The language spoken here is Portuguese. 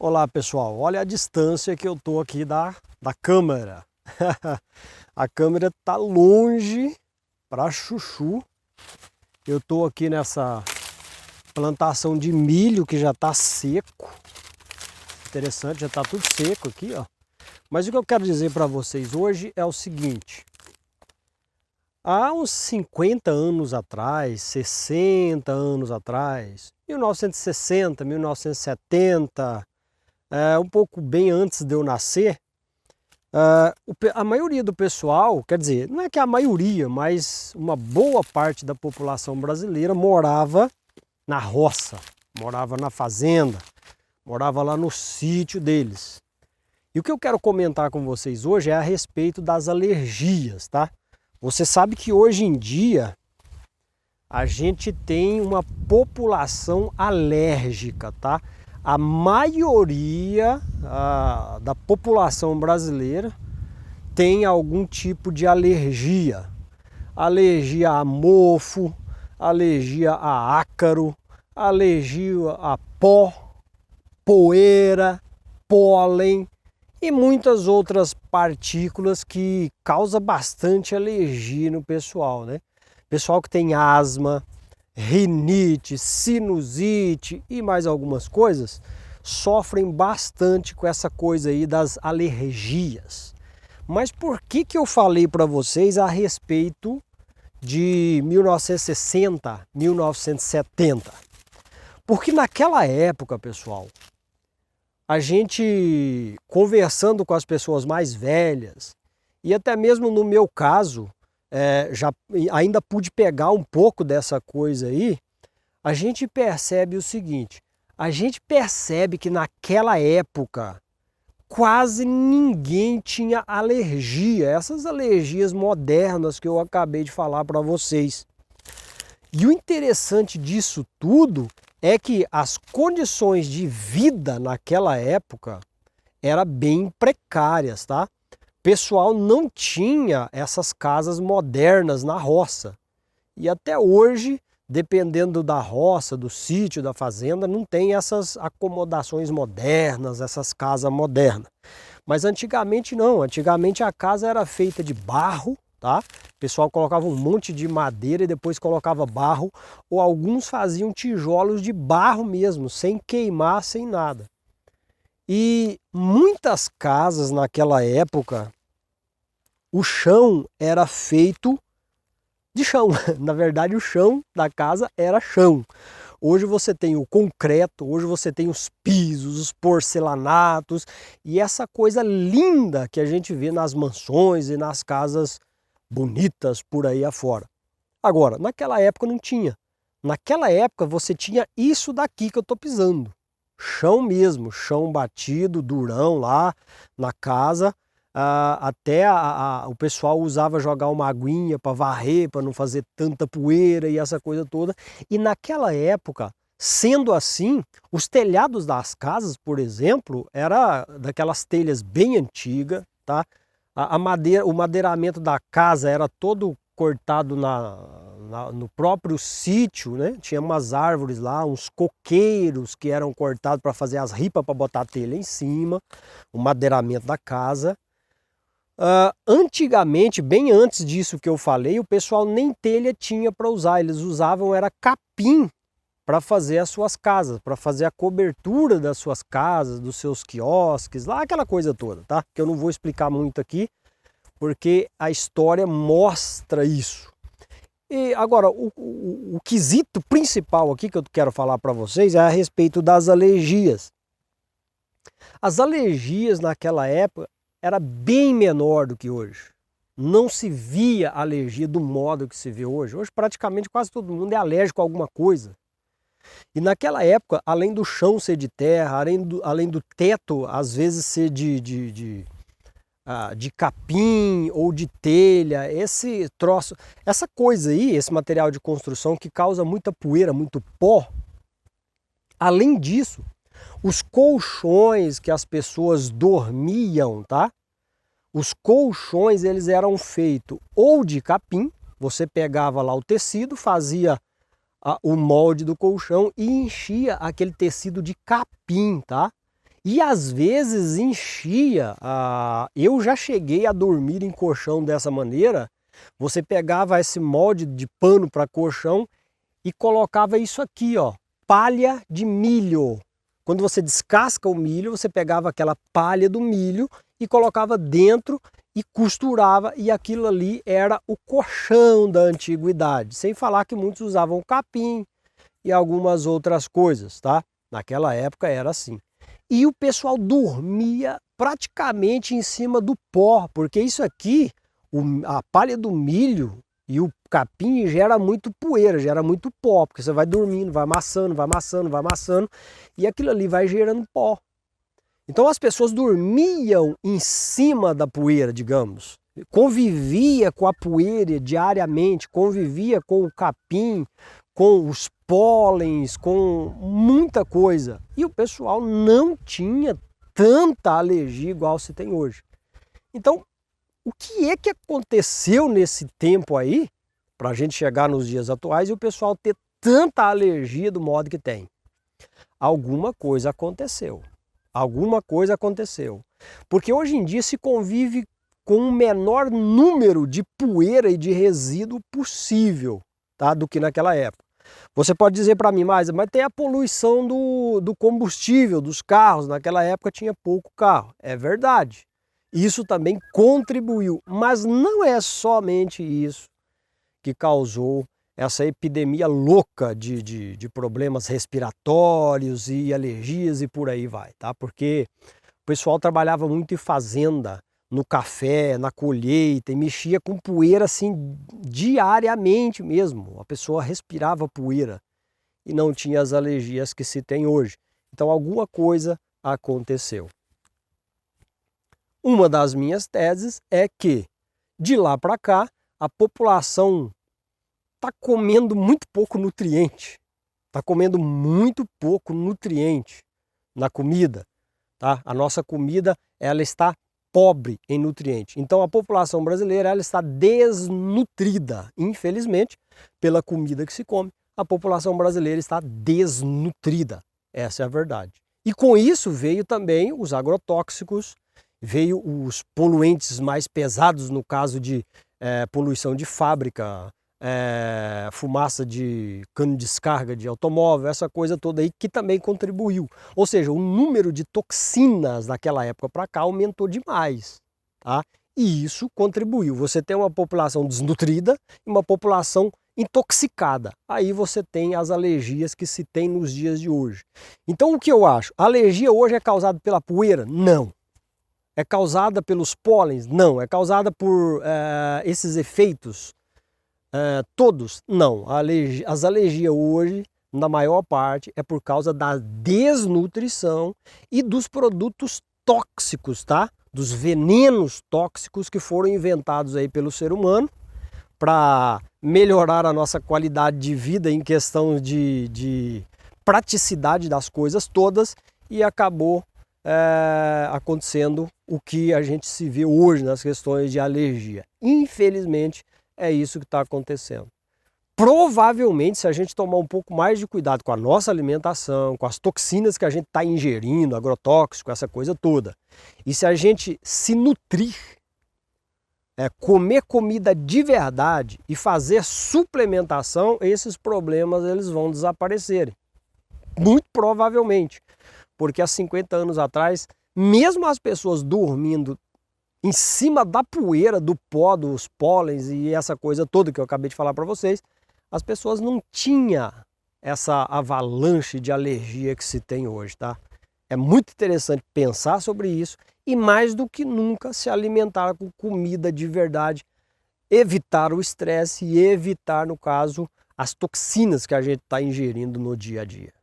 Olá pessoal, olha a distância que eu tô aqui da câmera. A câmera tá longe para chuchu. Eu tô aqui nessa plantação de milho que já tá seco. Interessante, já tá tudo seco aqui, ó. Mas o que eu quero dizer para vocês hoje é o seguinte. Há uns 50 anos atrás, 60 anos atrás, 1960, 1970, um pouco bem antes de eu nascer, a maioria do pessoal, quer dizer, não é que a maioria, mas uma boa parte da população brasileira morava na roça, morava na fazenda, morava lá no sítio deles. E o que eu quero comentar com vocês hoje é a respeito das alergias, tá? Você sabe que hoje em dia a gente tem uma população alérgica, tá? A maioria da população brasileira tem algum tipo de alergia. Alergia a mofo, alergia a ácaro, alergia a pó, poeira, pólen e muitas outras partículas que causam bastante alergia no pessoal, né? Pessoal que tem asma, rinite, sinusite e mais algumas coisas, sofrem bastante com essa coisa aí das alergias. Mas por que eu falei para vocês a respeito de 1960, 1970? Porque naquela época, pessoal, a gente conversando com as pessoas mais velhas, e até mesmo no meu caso, já ainda pude pegar um pouco dessa coisa aí, a gente percebe o seguinte, a gente percebe que naquela época quase ninguém tinha alergia, essas alergias modernas que eu acabei de falar para vocês. E o interessante disso tudo é que as condições de vida naquela época eram bem precárias, tá? O pessoal não tinha essas casas modernas na roça. E até hoje, dependendo da roça, do sítio, da fazenda, não tem essas acomodações modernas, essas casas modernas. Mas antigamente não, antigamente a casa era feita de barro, tá? O pessoal colocava um monte de madeira e depois colocava barro, ou alguns faziam tijolos de barro mesmo, sem queimar, sem nada. E muitas casas naquela época, o chão era feito de chão. Na verdade, o chão da casa era chão. Hoje você tem o concreto, hoje você tem os pisos, os porcelanatos e essa coisa linda que a gente vê nas mansões e nas casas bonitas por aí afora. Agora, naquela época não tinha. Naquela época você tinha isso daqui que eu estou pisando. Chão mesmo, chão batido, durão lá na casa. Até o pessoal usava jogar uma aguinha para varrer, para não fazer tanta poeira e essa coisa toda. E naquela época, sendo assim, os telhados das casas, por exemplo, era daquelas telhas bem antigas, tá? O madeiramento da casa era todo cortado no próprio sítio, né? Tinha umas árvores lá, uns coqueiros que eram cortados para fazer as ripas para botar a telha em cima, o madeiramento da casa. Antigamente, bem antes disso que eu falei, o pessoal nem telha tinha para usar, eles usavam era capim para fazer as suas casas, para fazer a cobertura das suas casas, dos seus quiosques, lá aquela coisa toda, tá? Que eu não vou explicar muito aqui, porque a história mostra isso. E agora, o quesito principal aqui que eu quero falar para vocês é a respeito das alergias. As alergias naquela época era bem menor do que hoje. Não se via alergia do modo que se vê hoje. Hoje praticamente quase todo mundo é alérgico a alguma coisa. E naquela época, além do chão ser de terra, além do teto às vezes ser de capim ou de telha, esse troço, essa coisa aí, esse material de construção que causa muita poeira, muito pó. Além disso, os colchões que as pessoas dormiam, tá? Os colchões eles eram feitos ou de capim, você pegava lá o tecido, fazia o molde do colchão e enchia aquele tecido de capim, tá? E às vezes enchia, eu já cheguei a dormir em colchão dessa maneira. Você pegava esse molde de pano para colchão e colocava isso aqui, ó, palha de milho. Quando você descasca o milho, você pegava aquela palha do milho e colocava dentro e costurava, e aquilo ali era o colchão da antiguidade. Sem falar que muitos usavam capim e algumas outras coisas, tá? Naquela época era assim. E o pessoal dormia praticamente em cima do pó, porque isso aqui, a palha do milho e o capim gera muito poeira, gera muito pó, porque você vai dormindo, vai amassando, vai amassando, vai amassando, e aquilo ali vai gerando pó. Então as pessoas dormiam em cima da poeira, digamos, convivia com a poeira diariamente, convivia com o capim, com os pólens, com muita coisa. E o pessoal não tinha tanta alergia igual se tem hoje. Então, o que é que aconteceu nesse tempo aí, para a gente chegar nos dias atuais e o pessoal ter tanta alergia do modo que tem? Alguma coisa aconteceu. Alguma coisa aconteceu. Porque hoje em dia se convive com o menor número de poeira e de resíduo possível, tá? Do que naquela época. Você pode dizer para mim, mas tem a poluição do combustível, dos carros. Naquela época tinha pouco carro. É verdade. Isso também contribuiu, mas não é somente isso que causou essa epidemia louca de problemas respiratórios e alergias e por aí vai, tá? Porque o pessoal trabalhava muito em fazenda, no café, na colheita, e mexia com poeira assim diariamente mesmo. A pessoa respirava poeira e não tinha as alergias que se tem hoje. Então alguma coisa aconteceu. Uma das minhas teses é que de lá para cá a população está comendo muito pouco nutriente, está comendo muito pouco nutriente na comida, tá? A nossa comida ela está pobre em nutriente. Então a população brasileira ela está desnutrida, infelizmente, pela comida que se come. A população brasileira está desnutrida, essa é a verdade. E com isso veio também os agrotóxicos, veio os poluentes mais pesados no caso de poluição de fábrica, fumaça de cano de descarga de automóvel, essa coisa toda aí que também contribuiu. Ou seja, o número de toxinas daquela época para cá aumentou demais, tá? E isso contribuiu. Você tem uma população desnutrida e uma população intoxicada. Aí você tem as alergias que se tem nos dias de hoje. Então o que eu acho? A alergia hoje é causada pela poeira? Não. É causada pelos pólens? Não. É causada por esses efeitos todos? Não. As alergias hoje, na maior parte, é por causa da desnutrição e dos produtos tóxicos, tá? Dos venenos tóxicos que foram inventados aí pelo ser humano para melhorar a nossa qualidade de vida em questão de praticidade das coisas todas, e acabou acontecendo o que a gente se vê hoje nas questões de alergia. Infelizmente, é isso que está acontecendo. Provavelmente, se a gente tomar um pouco mais de cuidado com a nossa alimentação, com as toxinas que a gente está ingerindo, agrotóxico, essa coisa toda, e se a gente se nutrir, comer comida de verdade e fazer suplementação, esses problemas eles vão desaparecerem. Muito provavelmente. Porque há 50 anos atrás, mesmo as pessoas dormindo em cima da poeira, do pó, dos pólens e essa coisa toda que eu acabei de falar para vocês, as pessoas não tinham essa avalanche de alergia que se tem hoje, tá? É muito interessante pensar sobre isso e mais do que nunca se alimentar com comida de verdade, evitar o estresse e evitar, no caso, as toxinas que a gente está ingerindo no dia a dia.